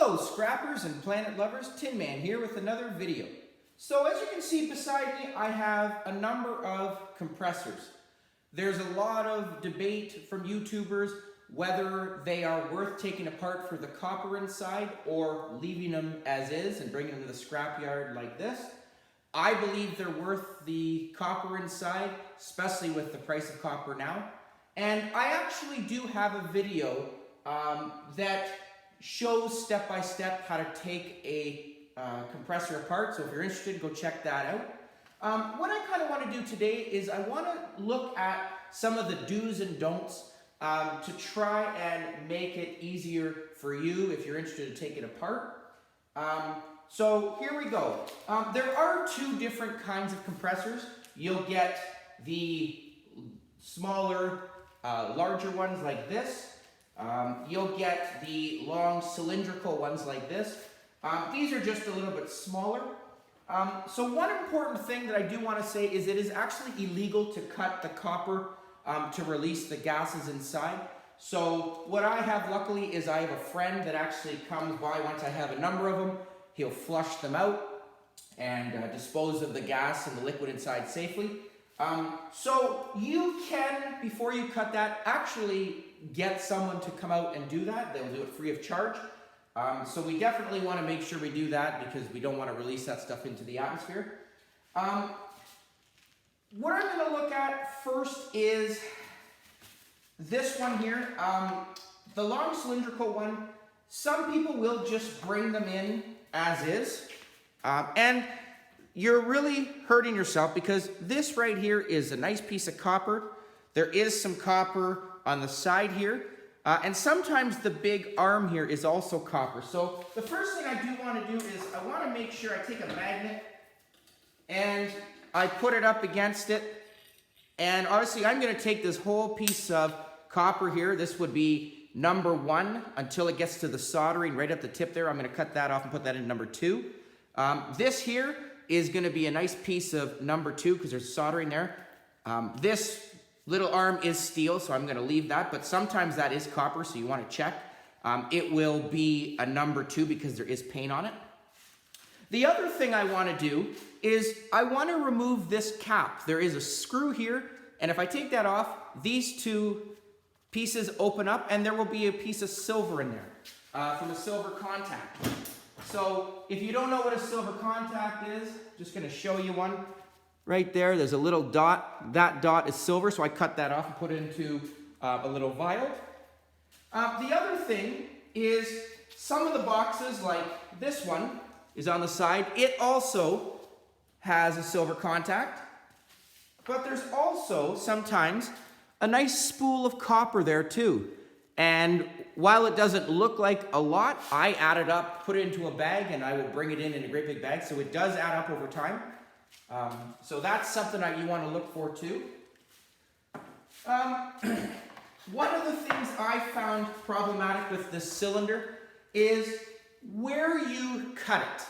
Hello scrappers and planet lovers, Tin Man here with another video. So as you can see beside me, I have a number of compressors. There's a lot of debate from YouTubers whether they are worth taking apart for the copper inside or leaving them as is and bringing them to the scrapyard like this. I believe they're worth the copper inside, especially with the price of copper now. And I actually do have a video that shows step by step how to take a compressor apart. So if you're interested, go check that out. What I kind of want to do today is I want to look at some of the do's and don'ts to try and make it easier for you if you're interested to take it apart. So here we go. There are two different kinds of compressors. You'll get the smaller, larger ones like this. You'll get the long cylindrical ones like this. These are just a little bit smaller. So one important thing that I do want to say is it is actually illegal to cut the copper to release the gases inside. So what I have luckily is I have a friend that actually comes by once I have a number of them. He'll flush them out and dispose of the gas and the liquid inside safely. So you can, before you cut that, actually get someone to come out and do that. They'll do it free of charge. So we definitely want to make sure we do that because we don't want to release that stuff into the atmosphere. What I'm going to look at first is this one here. The long cylindrical one, some people will just bring them in as is. And you're really hurting yourself because this right here is a nice piece of copper. There is some copper on the side here. And sometimes the big arm here is also copper. So the first thing I do want to do is I want to make sure I take a magnet and I put it up against it. And obviously I'm going to take this whole piece of copper here. This would be number 1 until it gets to the soldering right at the tip there. I'm going to cut that off and put that in number 2. This here is going to be a nice piece of number 2 because there's soldering there. This little arm is steel, so I'm going to leave that, but sometimes that is copper, so you want to check. It will be a number 2 because there is paint on it. The other thing I want to do is I want to remove this cap. There is a screw here, and if I take that off, these two pieces open up, and there will be a piece of silver in there from a silver contact. So if you don't know what a silver contact is, just going to show you one. Right there, there's a little dot. That dot is silver, so I cut that off and put it into a little vial. The other thing is some of the boxes, like this one, is on the side. It also has a silver contact, but there's also sometimes a nice spool of copper there too. And while it doesn't look like a lot, I add it up, put it into a bag, and I will bring it in a great big bag, so it does add up over time. So that's something that you want to look for too. One of the things I found problematic with this cylinder is where you cut it.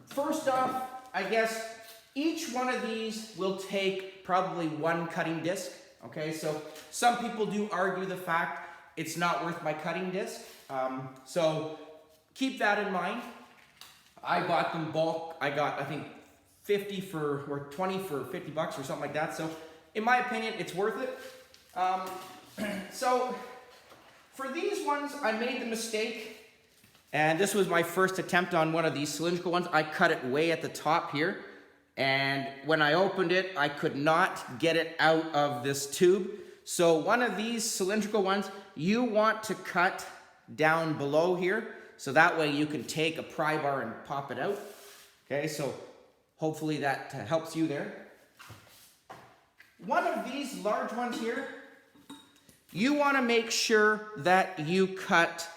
First off, I guess each one of these will take probably 1 cutting disc. Okay, so some people do argue the fact it's not worth my cutting disc. So keep that in mind. I bought them bulk. I got, I think, 50 for, or 20 for 50 bucks or something like that. So in my opinion, it's worth it. So for these ones, I made the mistake, and this was my first attempt on one of these cylindrical ones. I cut it way at the top here, and when I opened it, I could not get it out of this tube. So one of these cylindrical ones, you want to cut down below here, so that way you can take a pry bar and pop it out. Okay, so hopefully that helps you there. One of these large ones here, you want to make sure that you cut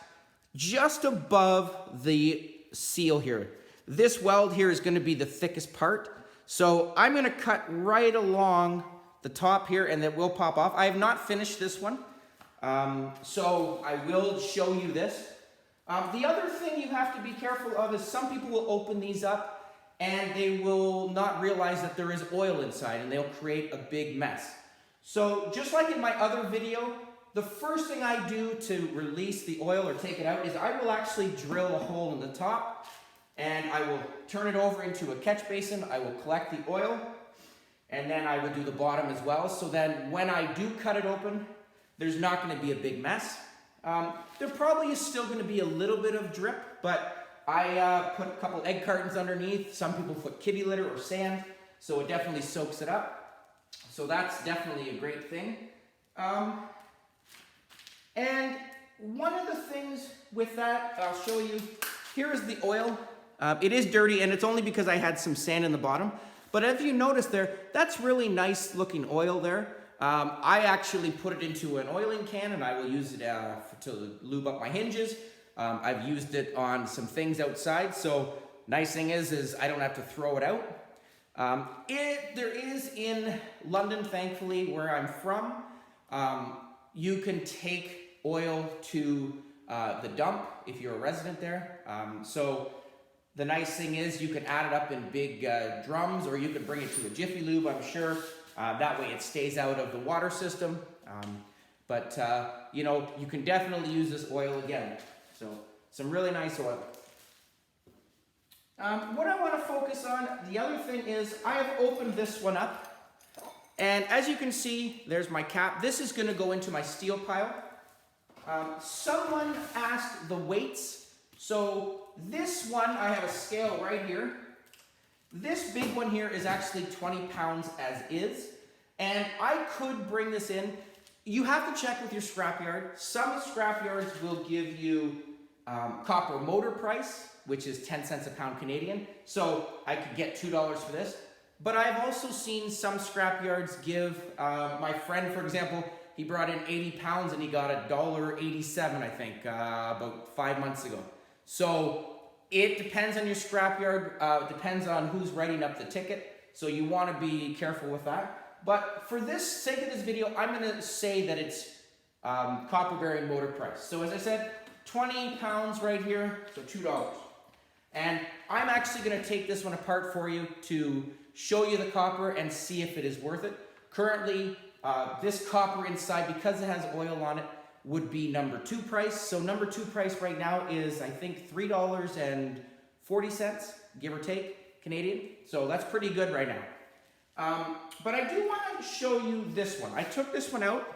just above the seal here. This weld here is going to be the thickest part. So I'm going to cut right along the top here, and it will pop off. I have not finished this one, so I will show you this. The other thing you have to be careful of is some people will open these up and they will not realize that there is oil inside, and they'll create a big mess. So just like in my other video, the first thing I do to release the oil or take it out is I will actually drill a hole in the top, and I will turn it over into a catch basin. I will collect the oil, and then I will do the bottom as well. So then when I do cut it open, there's not going to be a big mess. There probably is still going to be a little bit of drip, but I put a couple egg cartons underneath. Some people put kitty litter or sand, so it definitely soaks it up. So that's definitely a great thing. And one of the things with that, I'll show you, here is the oil. It is dirty, and it's only because I had some sand in the bottom. But if you notice there, that's really nice looking oil there. I actually put it into an oiling can, and I will use it to lube up my hinges. I've used it on some things outside, so nice thing is I don't have to throw it out. There is in London, thankfully, where I'm from, you can take oil to the dump if you're a resident there. So the nice thing is you can add it up in big drums, or you can bring it to a Jiffy Lube, I'm sure. That way it stays out of the water system. But you know, you can definitely use this oil again. So some really nice oil. What I want to focus on, the other thing is I have opened this one up. And as you can see, there's my cap. This is going to go into my steel pile. Someone asked the weights. So this one, I have a scale right here. This big one here is actually 20 pounds as is. And I could bring this in. You have to check with your scrapyard. Some scrapyards will give you copper motor price, which is 10 cents a pound Canadian. So I could get $2 for this. But I've also seen some scrapyards give, my friend, for example, he brought in 80 pounds and he got $1.87, I think, about 5 months ago. So it depends on your scrapyard. It depends on who's writing up the ticket. So you want to be careful with that. But for this sake of this video, I'm going to say that it's copper bearing motor price. So as I said, 20 pounds right here, so $2. And I'm actually going to take this one apart for you to show you the copper and see if it is worth it. Currently, this copper inside, because it has oil on it, would be number 2 price. So number 2 price right now is, I think, $3.40, give or take, Canadian. So that's pretty good right now. But I do want to show you this one. I took this one out,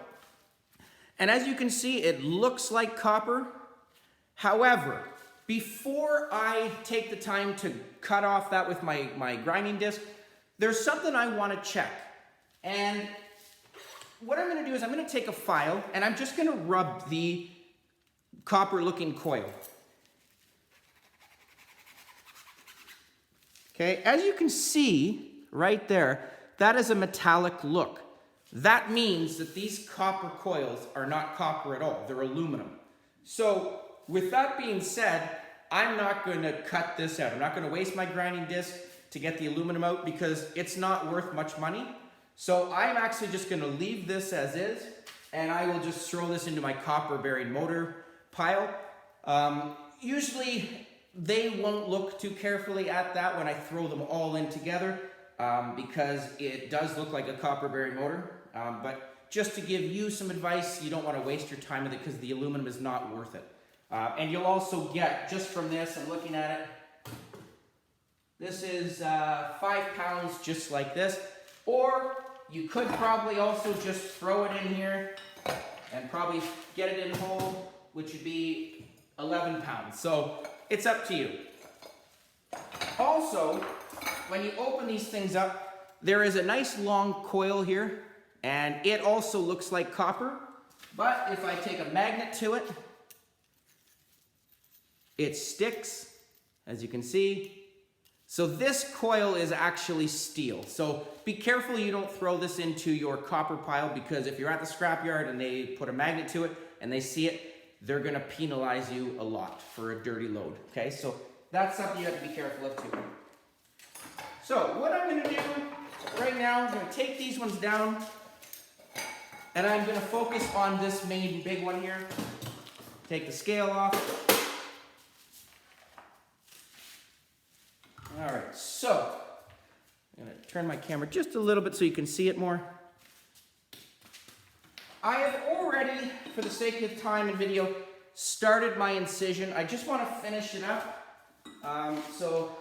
and as you can see, it looks like copper. However, before I take the time to cut off that with my grinding disc, there's something I want to check. And what I'm going to do is I'm going to take a file, and I'm just going to rub the copper-looking coil. Okay, as you can see right there, that is a metallic look. That means that these copper coils are not copper at all. They're aluminum. So with that being said, I'm not going to cut this out. I'm not going to waste my grinding disc to get the aluminum out because it's not worth much money. So I'm actually just going to leave this as is, and I will just throw this into my copper bearing motor pile. Usually they won't look too carefully at that when I throw them all in together because it does look like a copper bearing motor. But just to give you some advice, you don't want to waste your time with it because the aluminum is not worth it. And you'll also get, just from this, I'm looking at it, this is 5 pounds just like this. Or you could probably also just throw it in here and probably get it in whole, which would be 11 pounds. So it's up to you. Also, when you open these things up, there is a nice long coil here, and it also looks like copper. But if I take a magnet to it, it sticks, as you can see. So this coil is actually steel. So be careful you don't throw this into your copper pile, because if you're at the scrapyard and they put a magnet to it and they see it, they're gonna penalize you a lot for a dirty load, okay? So that's something you have to be careful of too. So what I'm gonna do right now, I'm gonna take these ones down and I'm gonna focus on this main big one here. Take the scale off. All right, so I'm gonna turn my camera just a little bit so you can see it more. I have already for the sake of time and video, started my incision. I just want to finish it up. So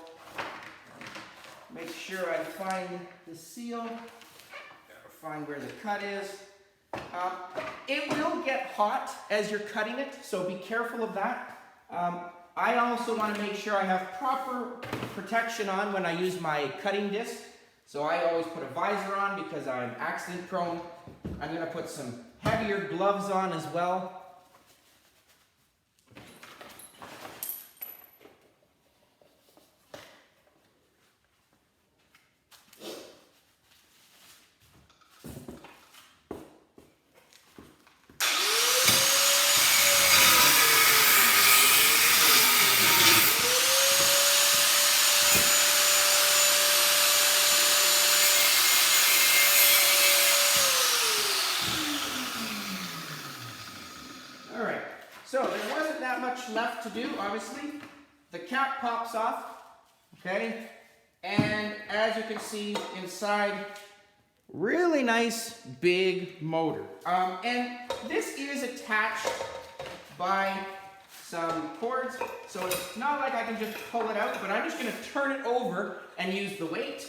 make sure I find the seal, find where the cut is. It will get hot as you're cutting it, so be careful of that. I also want to make sure I have proper protection on when I use my cutting disc. So I always put a visor on because I'm accident prone. I'm going to put some heavier gloves on as well. So there wasn't that much left to do, obviously. The cap pops off, okay? And as you can see inside, really nice big motor. And this is attached by some cords, so it's not like I can just pull it out, but I'm just gonna turn it over and use the weight.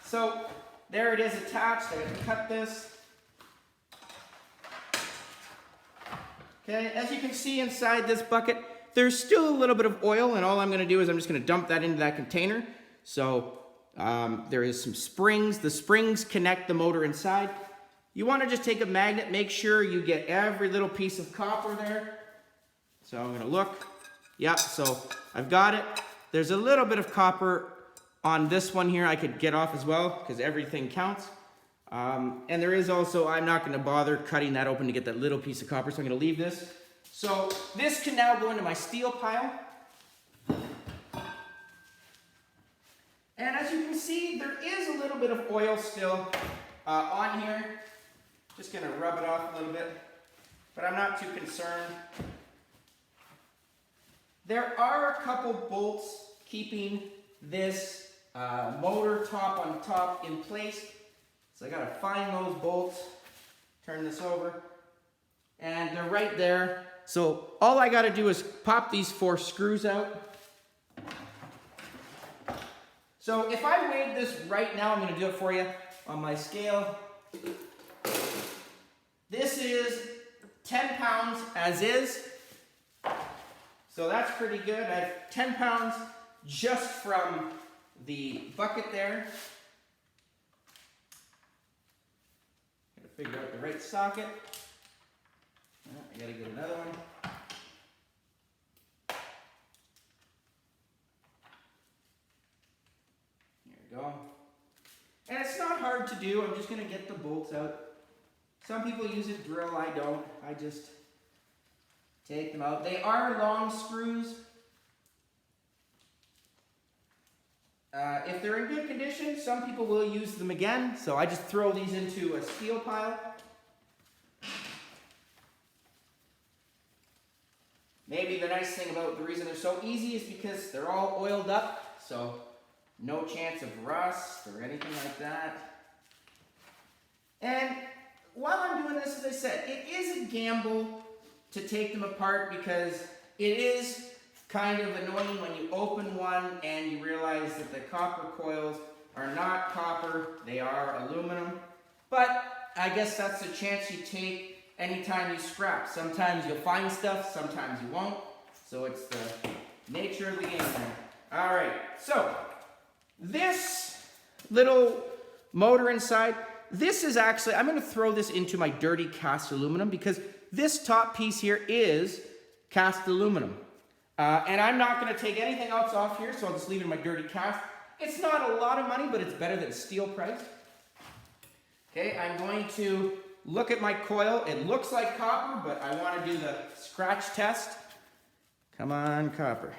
So there it is attached. I gotta cut this. Okay, as you can see inside this bucket, there's still a little bit of oil, and all I'm going to do is I'm just going to dump that into that container. So there is some springs. The springs connect the motor inside. You want to just take a magnet, make sure you get every little piece of copper there. So I'm going to look. Yeah, so I've got it. There's a little bit of copper on this one here I could get off as well because everything counts. And there is also, I'm not going to bother cutting that open to get that little piece of copper, so I'm going to leave this. So this can now go into my steel pile. And as you can see, there is a little bit of oil still on here. Just going to rub it off a little bit, but I'm not too concerned. There are a couple bolts keeping this motor top on top in place. So I gotta find those bolts, turn this over, and they're right there. So all I gotta do is pop these 4 screws out. So if I weighed this right now, I'm gonna do it for you on my scale. This is 10 pounds as is. So that's pretty good. I have 10 pounds just from the bucket there. Figure out the right socket. I gotta get another one. There we go. And it's not hard to do. I'm just gonna get the bolts out. Some people use a drill. I don't. I just take them out. They are long screws. If they're in good condition, some people will use them again. So I just throw these into a steel pile. Maybe the nice thing about the reason they're so easy is because they're all oiled up. So no chance of rust or anything like that. And while I'm doing this, as I said, it is a gamble to take them apart because it is kind of annoying when you open one and you realize that the copper coils are not copper, they are aluminum. But I guess that's a chance you take anytime you scrap. Sometimes you'll find stuff, sometimes you won't. So it's the nature of the game there. All right, so this little motor inside, this is actually, I'm gonna throw this into my dirty cast aluminum because this top piece here is cast aluminum. And I'm not going to take anything else off here, so I'll just leave it in my dirty cast. It's not a lot of money, but it's better than steel price. Okay, I'm going to look at my coil. It looks like copper, but I want to do the scratch test. Come on, copper.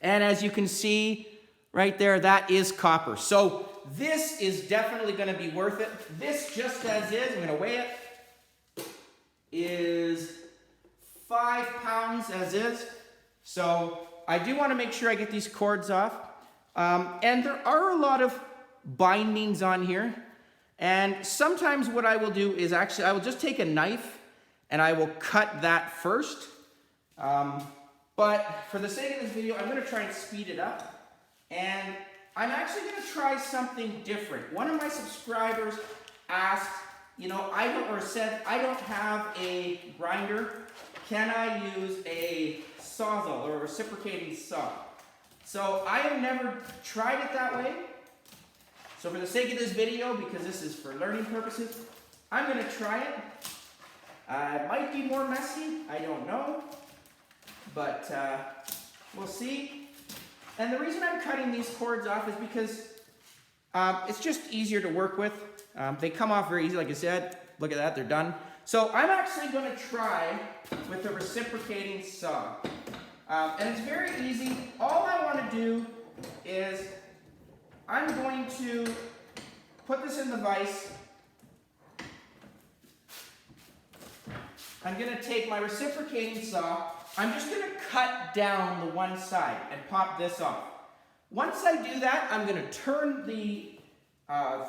And as you can see right there, that is copper. So this is definitely going to be worth it. This just as is, I'm going to weigh it, is 5 pounds as is. So I do want to make sure I get these cords off. And there are a lot of bindings on here. And sometimes what I will do is actually, I will just take a knife and I will cut that first. But for the sake of this video, I'm going to try and speed it up. And I'm actually going to try something different. One of my subscribers asked, you know, said, I don't have a grinder. Can I use a sawzall or a reciprocating saw? So I have never tried it that way. So for the sake of this video, because this is for learning purposes, I'm going to try it. It might be more messy, I don't know. But we'll see. And the reason I'm cutting these cords off is because it's just easier to work with. They come off very easy, like I said. Look at that, they're done. So I'm actually going to try with the reciprocating saw. And it's very easy. All I want to do is I'm going to put this in the vise. I'm going to take my reciprocating saw. I'm just going to cut down the one side and pop this off. Once I do that, I'm going to turn the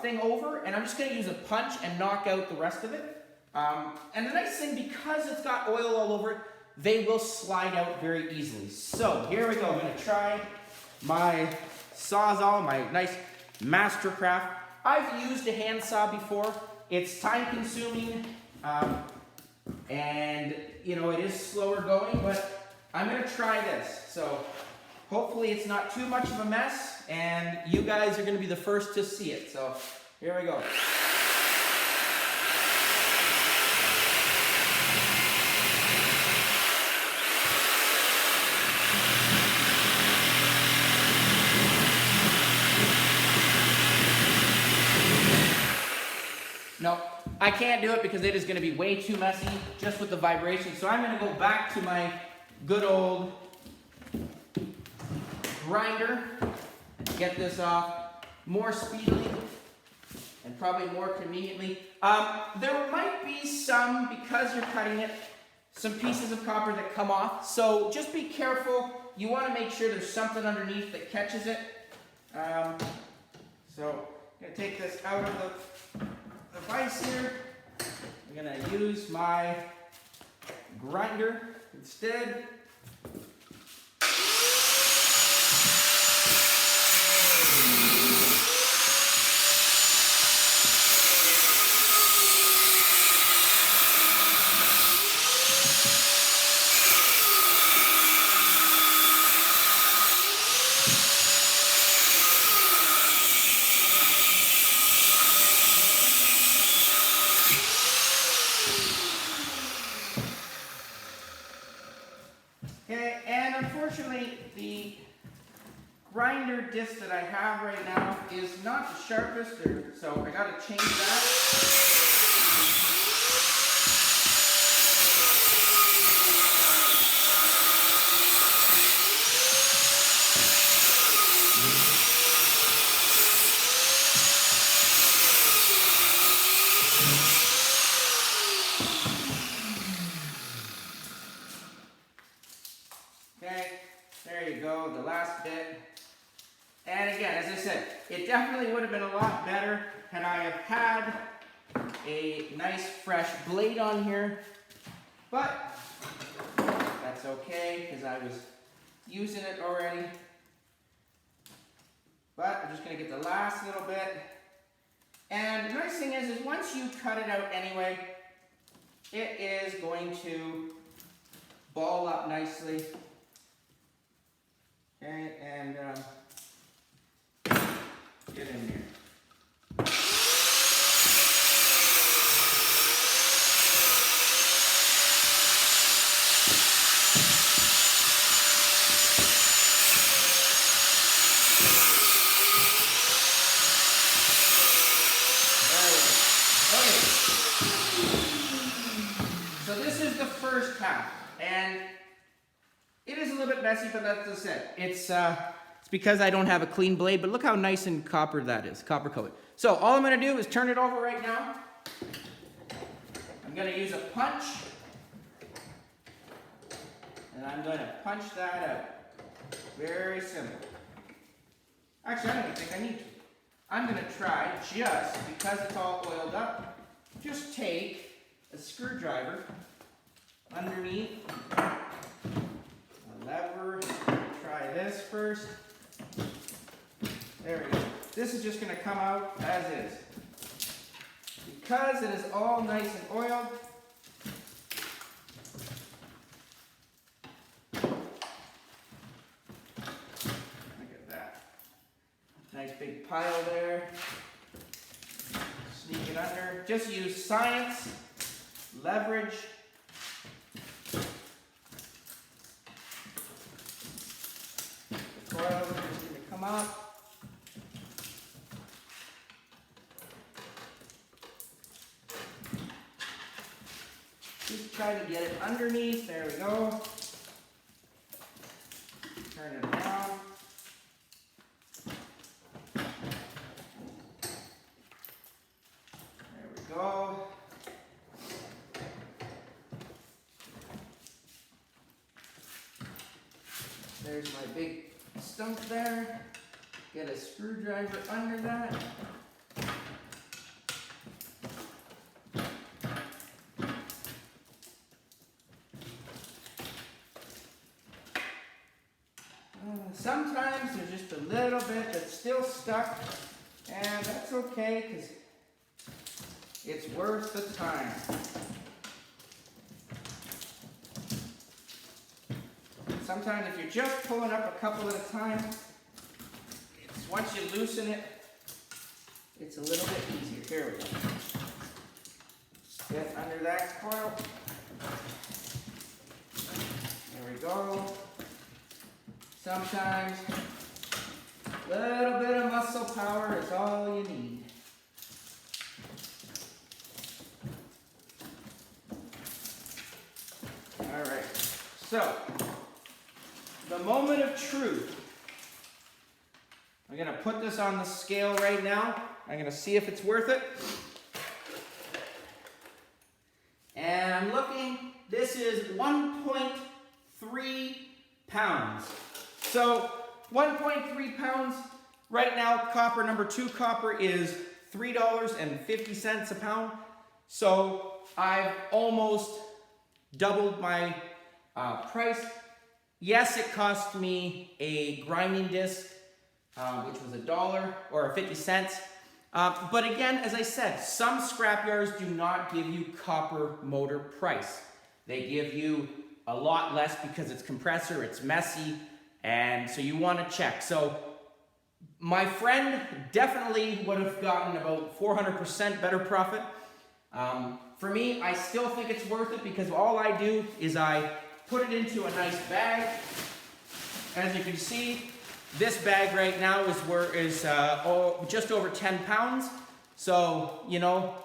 thing over, and I'm just going to use a punch and knock out the rest of it. And the nice thing, because it's got oil all over it, they will slide out very easily. So here we go. I'm going to try my Sawzall, my nice Mastercraft. I've used a handsaw before. It's time consuming, and you know, it is slower going, but I'm going to try this. So hopefully it's not too much of a mess, and you guys are going to be the first to see it. So here we go. No, I can't do it because it is going to be way too messy just with the vibration. So I'm going to go back to my good old grinder and get this off more speedily and probably more conveniently. There might be some, because you're cutting it, some pieces of copper that come off. So just be careful. You want to make sure there's something underneath that catches it. So I'm going to take this out of the vise here. I'm going to use my grinder instead. Okay, and unfortunately, the grinder disc that I have right now is not the sharpest, so I got to change that. Okay, there you go, the last bit. And again, as I said, it definitely would have been a lot better had I have had a nice fresh blade on here. But that's okay, because I was using it already. But I'm just going to get the last little bit. And the nice thing is once you cut it out anyway, it is going to ball up nicely. Okay, and get in there. Okay. So this is the first half, and it is a little bit messy, but that's just it. It's because I don't have a clean blade, but look how nice and copper that is, copper coated. So all I'm going to do is turn it over right now. I'm going to use a punch, and I'm going to punch that out. Very simple. Actually, I don't even think I need to. I'm going to try, just because it's all oiled up, just take a screwdriver underneath a lever. Try this first. There we go. This is just going to come out as is. Because it is all nice and oiled, look at that. Nice big pile there. Sneak it under. Just use science, leverage. The coil is just going to come up. Just try to get it underneath. There we go. Turn it around. There we go. There's my big stump there. Get a screwdriver under that. Sometimes there's just a little bit that's still stuck, and that's okay because it's worth the time. Sometimes if you're just pulling up a couple at a time, once you loosen it, it's a little bit easier. Here we go. Get under that coil. There we go. Sometimes a little bit of muscle power is all you need. All right, so the moment of truth. I'm going to put this on the scale right now. I'm going to see if it's worth it. And I'm looking, this is 1.3 pounds. So 1.3 pounds, right now copper, number 2 copper is $3.50 a pound. So I've almost doubled my price. Yes, it cost me a grinding disc, which was $1 or 50 cents. But again, as I said, some scrapyards do not give you copper motor price. They give you a lot less because it's compressor, it's messy, and so you want to check. So my friend definitely would have gotten about 400% better profit. For me, I still think it's worth it because all I do is I put it into a nice bag. As you can see, this bag right now is just over 10 pounds. So, you know,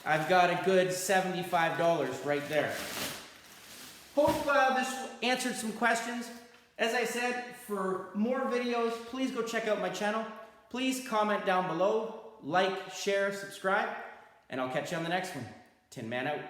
I've got a good $75 right there. Hope this answered some questions. As I said, for more videos, please go check out my channel. Please comment down below, like, share, subscribe, and I'll catch you on the next one. Tin Man out.